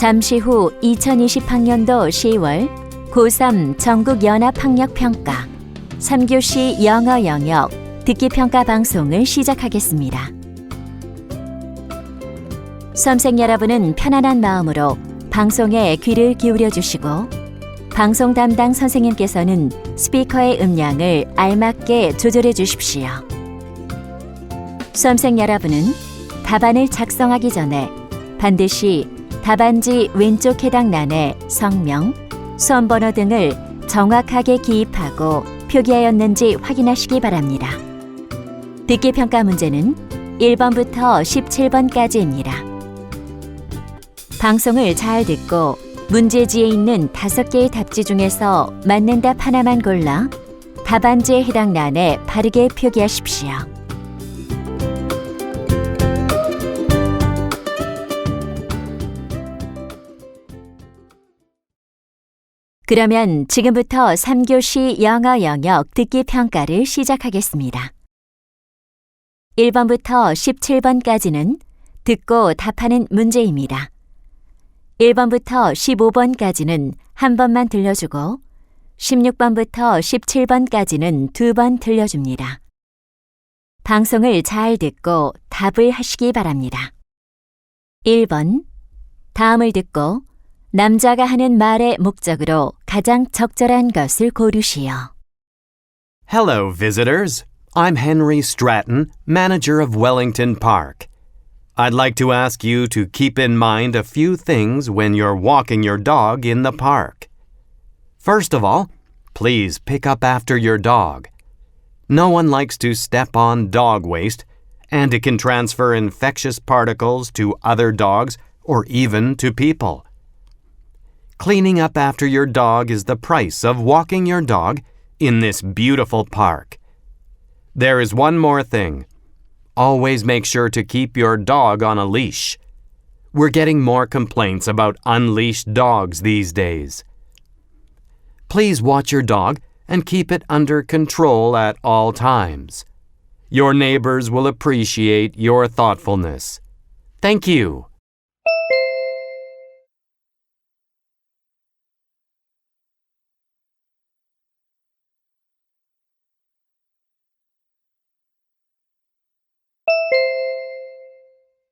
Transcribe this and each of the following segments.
잠시 후 2020학년도 10월 고3 전국연합학력평가 3교시 영어 영역 듣기평가 방송을 시작하겠습니다. 수험생 여러분은 편안한 마음으로 방송에 귀를 기울여 주시고 방송 담당 선생님께서는 스피커의 음량을 알맞게 조절해 주십시오. 수험생 여러분은 답안을 작성하기 전에 반드시 답안지 왼쪽 해당 란에 성명, 수험번호 등을 정확하게 기입하고 표기하였는지 확인하시기 바랍니다. 듣기평가 문제는 1번부터 17번까지입니다. 방송을 잘 듣고 문제지에 있는 5개의 답지 중에서 맞는 답 하나만 골라 답안지에 해당 란에 바르게 표기하십시오. 그러면 지금부터 3교시 영어 영역 듣기 평가를 시작하겠습니다. 1번부터 17번까지는 듣고 답하는 문제입니다. 1번부터 15번까지는 한 번만 들려주고 16번부터 17번까지는 2번 들려줍니다. 방송을 잘 듣고 답을 하시기 바랍니다. 1번, 다음을 듣고 남자가 하는 말의 목적으로 가장 적절한 것을 고르시오. Hello, visitors. I'm Henry Stratton, manager of Wellington Park. I'd like to ask you to keep in mind a few things when you're walking your dog in the park. First of all, please pick up after your dog. No one likes to step on dog waste, and it can transfer infectious particles to other dogs or even to people. Cleaning up after your dog is the price of walking your dog in this beautiful park. There is one more thing. Always make sure to keep your dog on a leash. We're getting more complaints about unleashed dogs these days. Please watch your dog and keep it under control at all times. Your neighbors will appreciate your thoughtfulness. Thank you.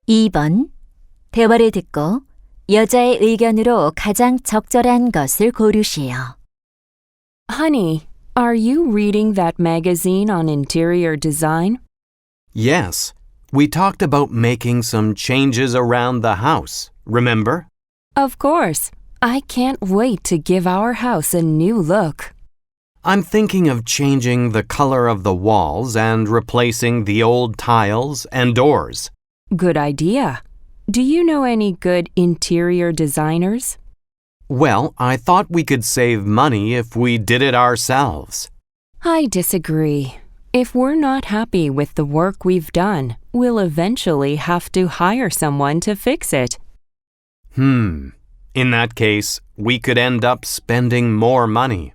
(2번) 대화를 듣고 여자의 의견으로 가장 적절한 것을 고르시오. Honey, are you reading that magazine on interior design? Yes, we talked about making some changes around the house, remember? Of course. I can't wait to give our house a new look. I'm thinking of changing the color of the walls and replacing the old tiles and doors. Good idea. Do you know any good interior designers? Well, I thought we could save money if we did it ourselves. I disagree. If we're not happy with the work we've done, we'll eventually have to hire someone to fix it. In that case, we could end up spending more money.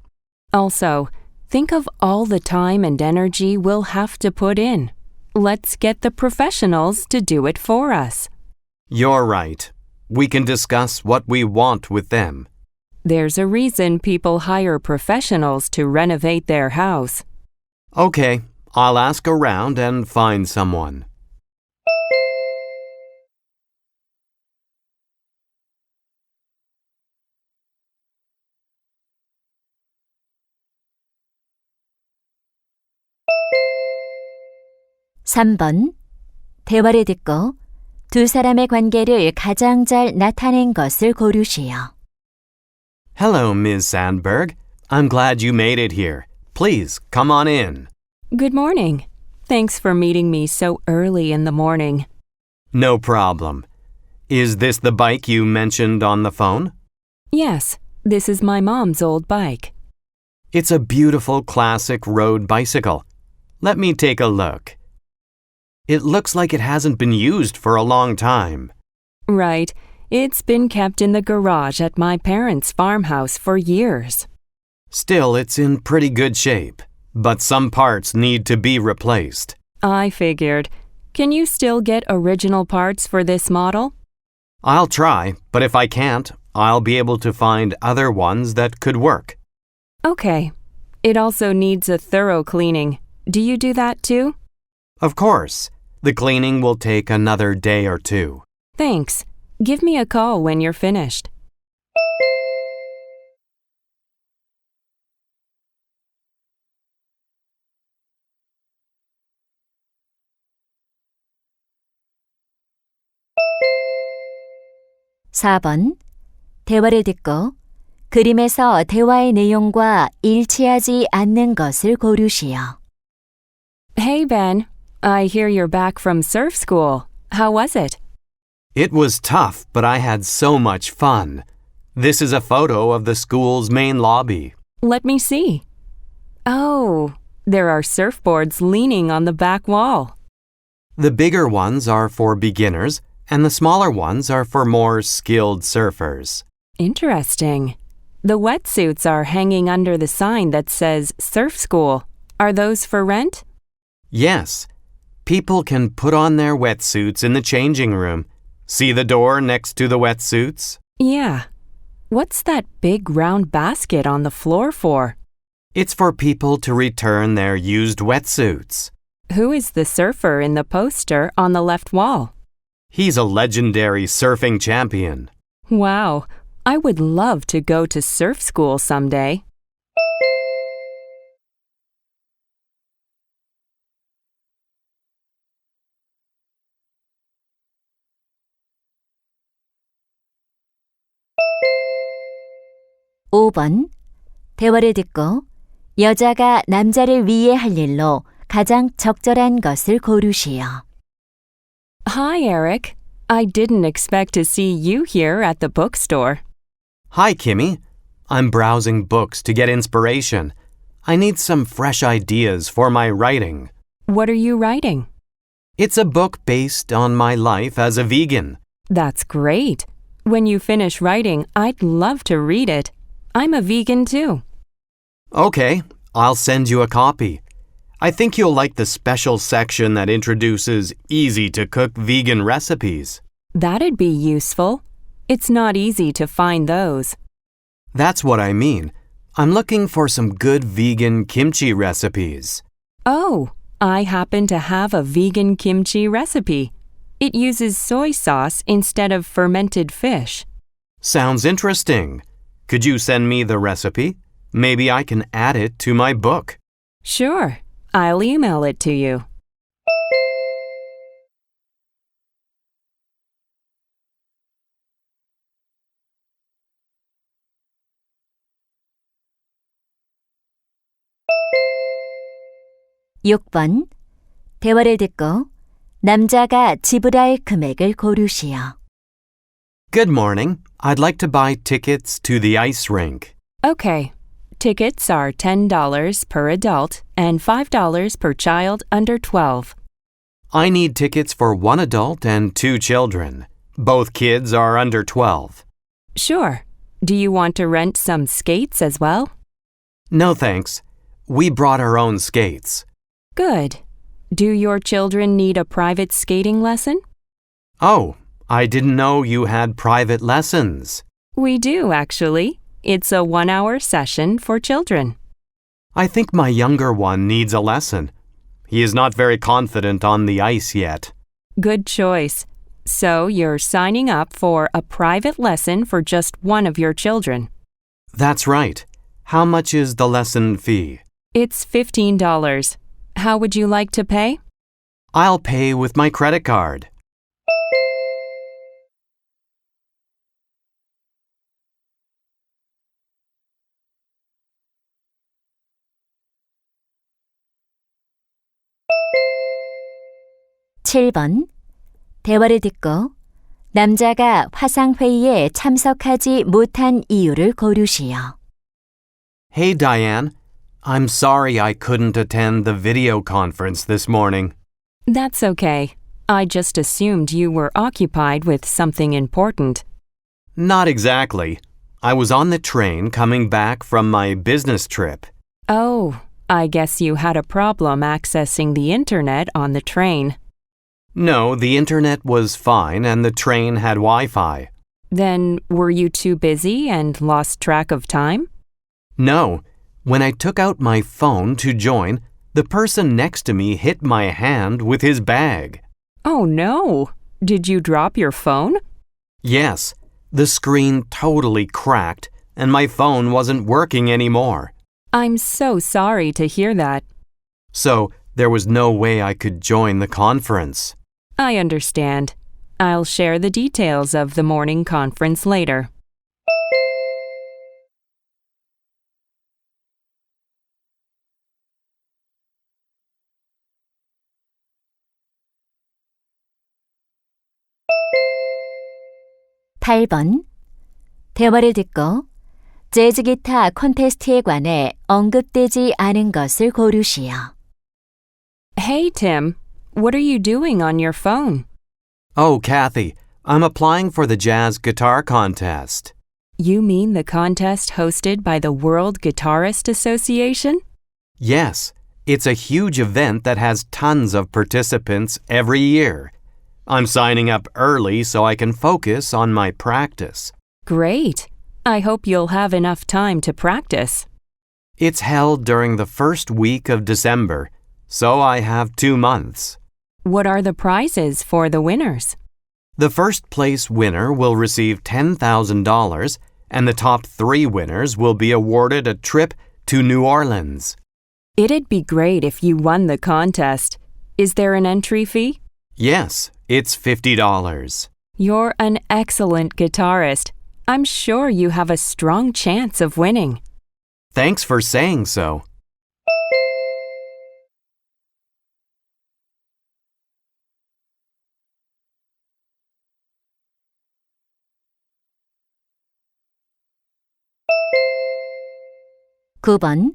Also, think of all the time and energy we'll have to put in. Let's get the professionals to do it for us. You're right. We can discuss what we want with them. There's a reason people hire professionals to renovate their house. Okay, I'll ask around and find someone. (3번) 대화를 듣고 두 사람의 관계를 가장 잘 나타낸 것을 고르시오. Hello, Ms. Sandberg. I'm glad you made it here. Please, come on in. Good morning. Thanks for meeting me so early in the morning. No problem. Is this the bike you mentioned on the phone? Yes, this is my mom's old bike. It's a beautiful classic road bicycle. Let me take a look. It looks like it hasn't been used for a long time. Right. It's been kept in the garage at my parents' farmhouse for years. Still, it's in pretty good shape, but some parts need to be replaced. I figured. Can you still get original parts for this model? I'll try, but if I can't, I'll be able to find other ones that could work. Okay. It also needs a thorough cleaning. Do you do that too? Of course. The cleaning will take another day or two. Thanks. Give me a call when you're finished. (4번) 대화를 듣고 그림에서 대화의 내용과 일치하지 않는 것을 고르시오. Hey, Ben. I hear you're back from surf school. How was it? It was tough, but I had so much fun. This is a photo of the school's main lobby. Let me see. Oh, there are surfboards leaning on the back wall. The bigger ones are for beginners, and the smaller ones are for more skilled surfers. Interesting. The wetsuits are hanging under the sign that says Surf School. Are those for rent? Yes. People can put on their wetsuits in the changing room. See the door next to the wetsuits? Yeah. What's that big round basket on the floor for? It's for people to return their used wetsuits. Who is the surfer in the poster on the left wall? He's a legendary surfing champion. Wow. I would love to go to surf school someday. (5번) 대화를 듣고 여자가 남자를 위해 할 일로 가장 적절한 것을 고르시오. Hi, Eric. I didn't expect to see you here at the bookstore. Hi, Kimmy. I'm browsing books to get inspiration. I need some fresh ideas for my writing. What are you writing? It's a book based on my life as a vegan. That's great. When you finish writing, I'd love to read it. I'm a vegan too. Okay, I'll send you a copy. I think you'll like the special section that introduces easy-to-cook vegan recipes. That'd be useful. It's not easy to find those. That's what I mean. I'm looking for some good vegan kimchi recipes. Oh, I happen to have a vegan kimchi recipe. It uses soy sauce instead of fermented fish. Sounds interesting. Could you send me the recipe? Maybe I can add it to my book. Sure. I'll email it to you. (6번) 대화를 듣고 남자가 지불할 금액을 고르시오. Good morning. I'd like to buy tickets to the ice rink. Okay. Tickets are $10 per adult and $5 per child under 12. I need tickets for one adult and two children. Both kids are under 12. Sure. Do you want to rent some skates as well? No thanks. We brought our own skates. Good. Do your children need a private skating lesson? Oh, I didn't know you had private lessons. We do, actually. It's a 1-hour session for children. I think my younger one needs a lesson. He is not very confident on the ice yet. Good choice. So you're signing up for a private lesson for just one of your children. That's right. How much is the lesson fee? It's $15. How would you like to pay? I'll pay with my credit card. (7번) 대화를 듣고 남자가 화상회의에 참석하지 못한 이유를 고르시오. Hey, Diane. I'm sorry I couldn't attend the video conference this morning. That's okay. I just assumed you were occupied with something important. Not exactly. I was on the train coming back from my business trip. Oh, I guess you had a problem accessing the internet on the train. No, the internet was fine and the train had Wi-Fi. Then were you too busy and lost track of time? No, when I took out my phone to join, the person next to me hit my hand with his bag. Oh no! Did you drop your phone? Yes, the screen totally cracked and my phone wasn't working anymore. I'm so sorry to hear that. So there was no way I could join the conference. I understand. I'll share the details of the morning conference later. (8번) 대화를 듣고 재즈 기타 콘테스트에 관해 언급되지 않은 것을 고르시오. Hey Tim, what are you doing on your phone? Oh, Kathy, I'm applying for the jazz guitar contest. You mean the contest hosted by the World Guitarist Association? Yes, it's a huge event that has tons of participants every year. I'm signing up early so I can focus on my practice. Great! I hope you'll have enough time to practice. It's held during the first week of December, so I have 2 months. What are the prizes for the winners? The first place winner will receive $10,000, and the top 3 winners will be awarded a trip to New Orleans. It'd be great if you won the contest. Is there an entry fee? Yes, it's $50. You're an excellent guitarist. I'm sure you have a strong chance of winning. Thanks for saying so. (9번)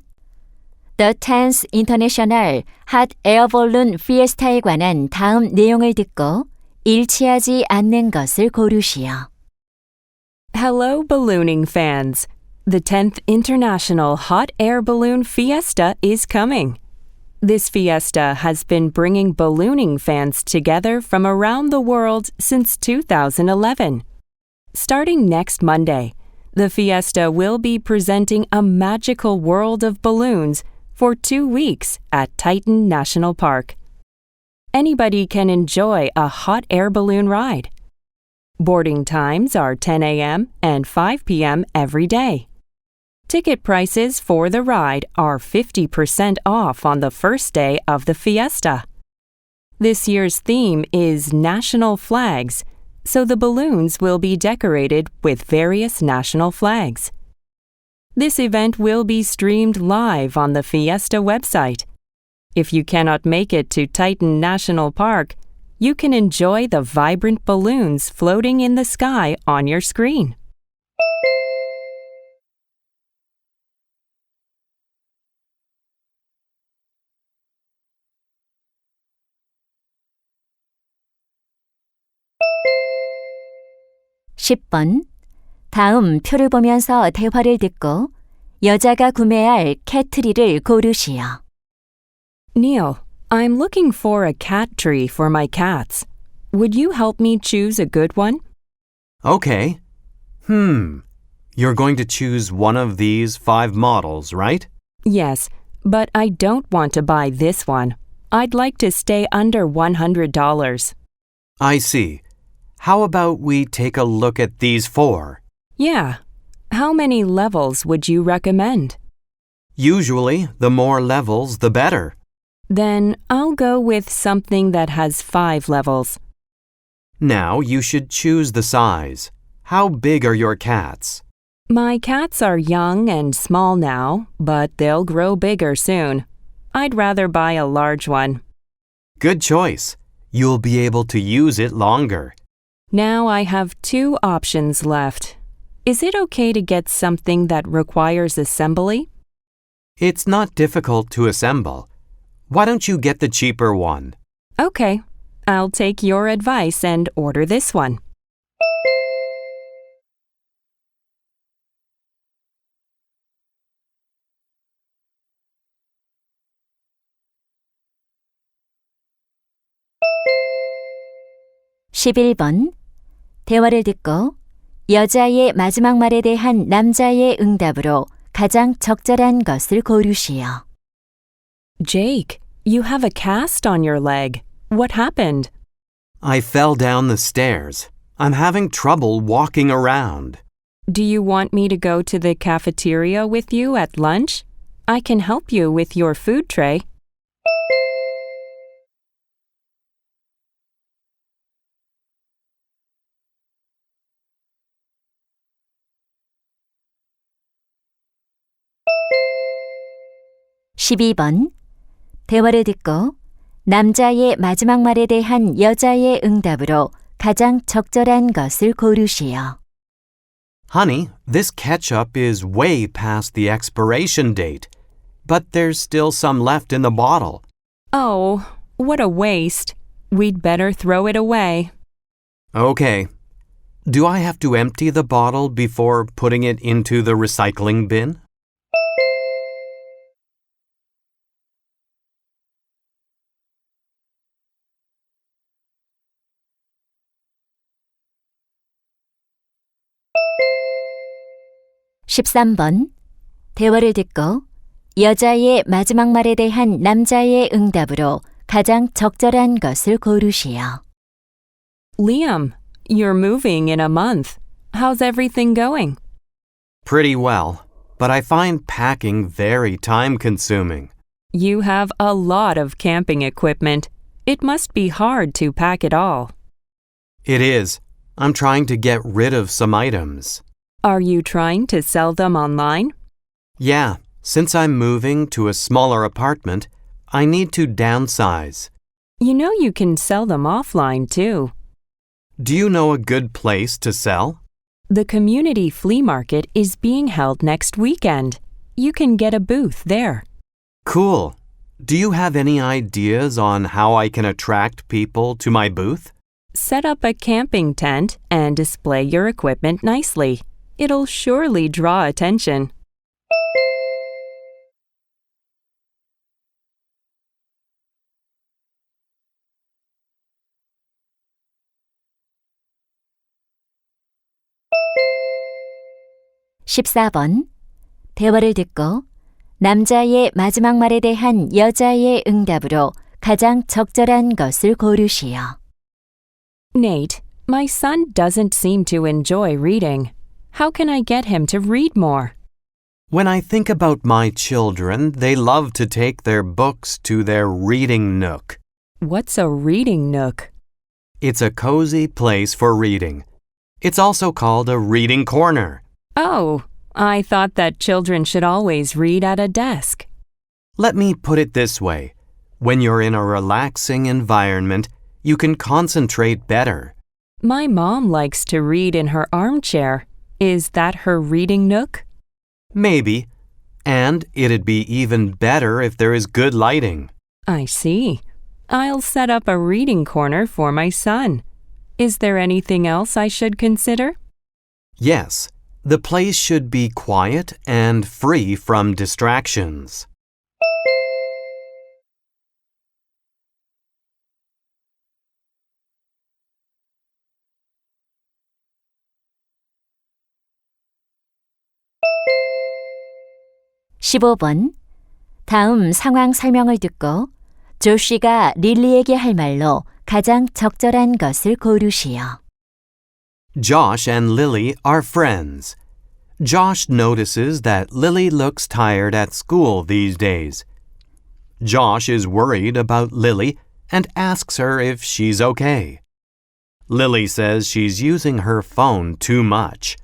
The 10th International Hot Air Balloon Fiesta에 관한 다음 내용을 듣고 일치하지 않는 것을 고르시오. Hello, ballooning fans. The 10th International Hot Air Balloon Fiesta is coming. This fiesta has been bringing ballooning fans together from around the world since 2011. Starting next Monday, the fiesta will be presenting a magical world of balloons for 2 weeks at Titan National Park. Anybody can enjoy a hot air balloon ride. Boarding times are 10 a.m. and 5 p.m. every day. Ticket prices for the ride are 50% off on the first day of the fiesta. This year's theme is national flags, so the balloons will be decorated with various national flags. This event will be streamed live on the Fiesta website. If you cannot make it to Titan National Park, you can enjoy the vibrant balloons floating in the sky on your screen. (10번) 다음 표를 보면서 대화를 듣고 여자가 구매할 캣트리를 고르시오. Neil, I'm looking for a cat tree for my cats. Would you help me choose a good one? Okay. You're going to choose one of these 5 models, right? Yes, but I don't want to buy this one. I'd like to stay under $100. I see. How about we take a look at these 4? Yeah. How many levels would you recommend? Usually, the more levels, the better. Then I'll go with something that has 5 levels. Now you should choose the size. How big are your cats? My cats are young and small now, but they'll grow bigger soon. I'd rather buy a large one. Good choice. You'll be able to use it longer. Now I have 2 options left. Is it okay to get something that requires assembly? It's not difficult to assemble. Why don't you get the cheaper one? Okay, I'll take your advice and order this one. 11번. 대화를 듣고 여자의 마지막 말에 대한 남자의 응답으로 가장 적절한 것을 고르시오. Jake, you have a cast on your leg. What happened? I fell down the stairs. I'm having trouble walking around. Do you want me to go to the cafeteria with you at lunch? I can help you with your food tray. (12번) 대화를 듣고 남자의 마지막 말에 대한 여자의 응답으로 가장 적절한 것을 고르시오. Honey, this ketchup is way past the expiration date, but there's still some left in the bottle. Oh, what a waste. We'd better throw it away. Okay. Do I have to empty the bottle before putting it into the recycling bin? (13번) 대화를 듣고 여자의 마지막 말에 대한 남자의 응답으로 가장 적절한 것을 고르시오. Liam, you're moving in a month. How's everything going? Pretty well, but I find packing very time-consuming. You have a lot of camping equipment. It must be hard to pack it all. It is. I'm trying to get rid of some items. Are you trying to sell them online? Yeah, since I'm moving to a smaller apartment, I need to downsize. You know you can sell them offline too. Do you know a good place to sell? The community flea market is being held next weekend. You can get a booth there. Cool. Do you have any ideas on how I can attract people to my booth? Set up a camping tent and display your equipment nicely. It'll surely draw attention. (14번) 대화를 듣고 남자의 마지막 말에 대한 여자의 응답으로 가장 적절한 것을 고르시오. Nate, my son doesn't seem to enjoy reading. How can I get him to read more? When I think about my children, they love to take their books to their reading nook. What's a reading nook? It's a cozy place for reading. It's also called a reading corner. Oh, I thought that children should always read at a desk. Let me put it this way. When you're in a relaxing environment, you can concentrate better. My mom likes to read in her armchair. Is that her reading nook? Maybe. And it'd be even better if there is good lighting. I see. I'll set up a reading corner for my son. Is there anything else I should consider? Yes, the place should be quiet and free from distractions. (15번) 다음 상황 설명을 듣고 조시가 릴리에게 할 말로 가장 적절한 것을 고르시오. Josh and Lily are friends. Josh notices that Lily looks tired at school these days. Josh is worried about Lily and asks her if she's okay. Lily says she's using her phone too much.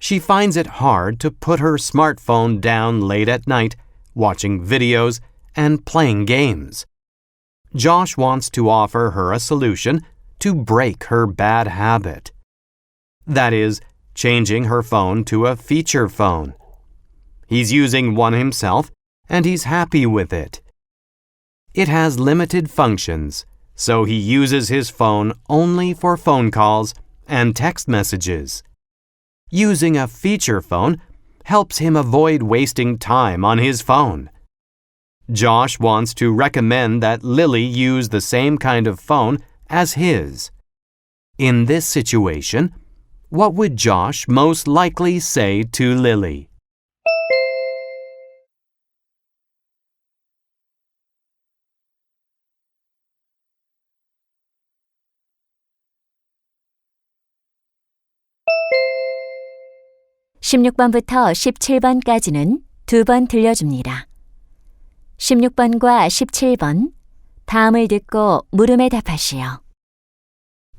She finds it hard to put her smartphone down late at night, watching videos and playing games. Josh wants to offer her a solution to break her bad habit. That is, changing her phone to a feature phone. He's using one himself, and he's happy with it. It has limited functions, so he uses his phone only for phone calls and text messages. Using a feature phone helps him avoid wasting time on his phone. Josh wants to recommend that Lily use the same kind of phone as his. In this situation, what would Josh most likely say to Lily? (16번부터 17번까지는 2번 들려줍니다. 16번과 17번, 다음을 듣고 물음에 답하시오.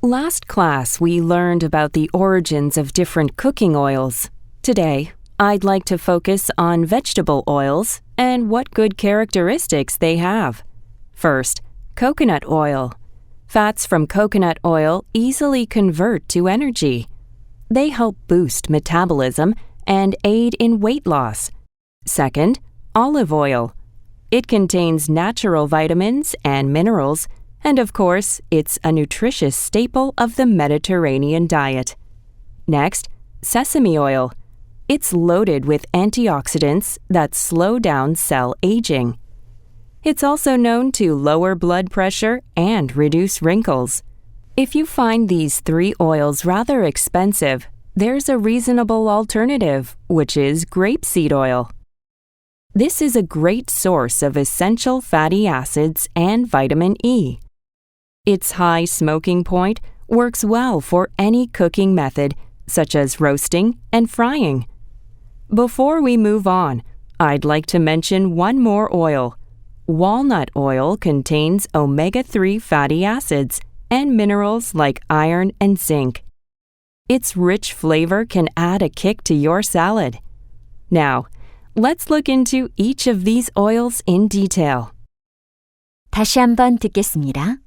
Last class, we learned about the origins of different cooking oils. Today, I'd like to focus on vegetable oils and what good characteristics they have. First, coconut oil. Fats from coconut oil easily convert to energy. They help boost metabolism and aid in weight loss. Second, olive oil. It contains natural vitamins and minerals, and of course, it's a nutritious staple of the Mediterranean diet. Next, sesame oil. It's loaded with antioxidants that slow down cell aging. It's also known to lower blood pressure and reduce wrinkles. If you find these 3 oils rather expensive, there's a reasonable alternative, which is grapeseed oil. This is a great source of essential fatty acids and vitamin E. Its high smoking point works well for any cooking method, such as roasting and frying. Before we move on, I'd like to mention one more oil. Walnut oil contains omega-3 fatty acids and minerals like iron and zinc. Its rich flavor can add a kick to your salad. Now, let's look into each of these oils in detail. 다시 한번 듣겠습니다.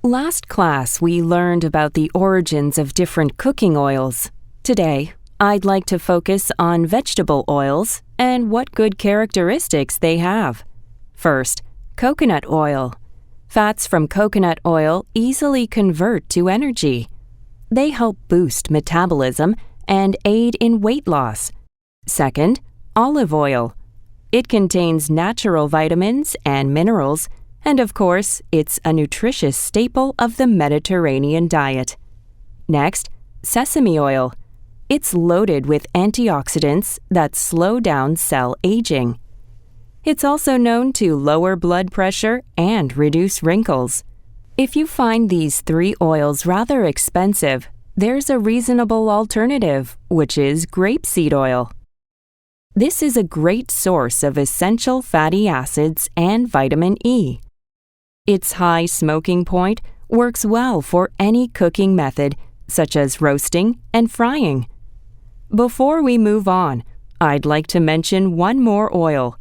Last class, we learned about the origins of different cooking oils. Today, I'd like to focus on vegetable oils and what good characteristics they have. First, coconut oil. Fats from coconut oil easily convert to energy. They help boost metabolism and aid in weight loss. Second, olive oil. It contains natural vitamins and minerals, and of course, it's a nutritious staple of the Mediterranean diet. Next, sesame oil. It's loaded with antioxidants that slow down cell aging. It's also known to lower blood pressure and reduce wrinkles. If you find these 3 oils rather expensive, there's a reasonable alternative, which is grapeseed oil. This is a great source of essential fatty acids and vitamin E. Its high smoking point works well for any cooking method, such as roasting and frying. Before we move on, I'd like to mention one more oil.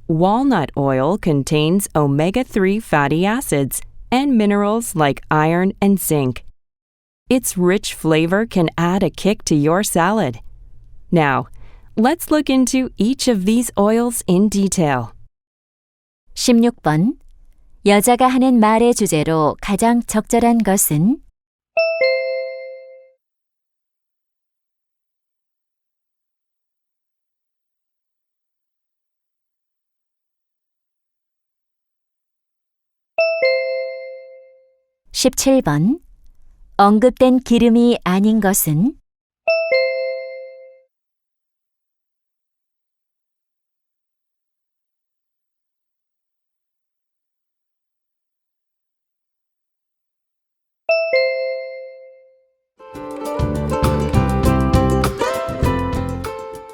Walnut oil contains omega-3 fatty acids and minerals like iron and zinc. Its rich flavor can add a kick to your salad. Now, let's look into each of these oils in detail. 16번. 여자가 하는 말의 주제로 가장 적절한 것은? (17번) 언급된 기름이 아닌 것은?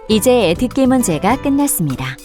이제 듣기 문제가 끝났습니다.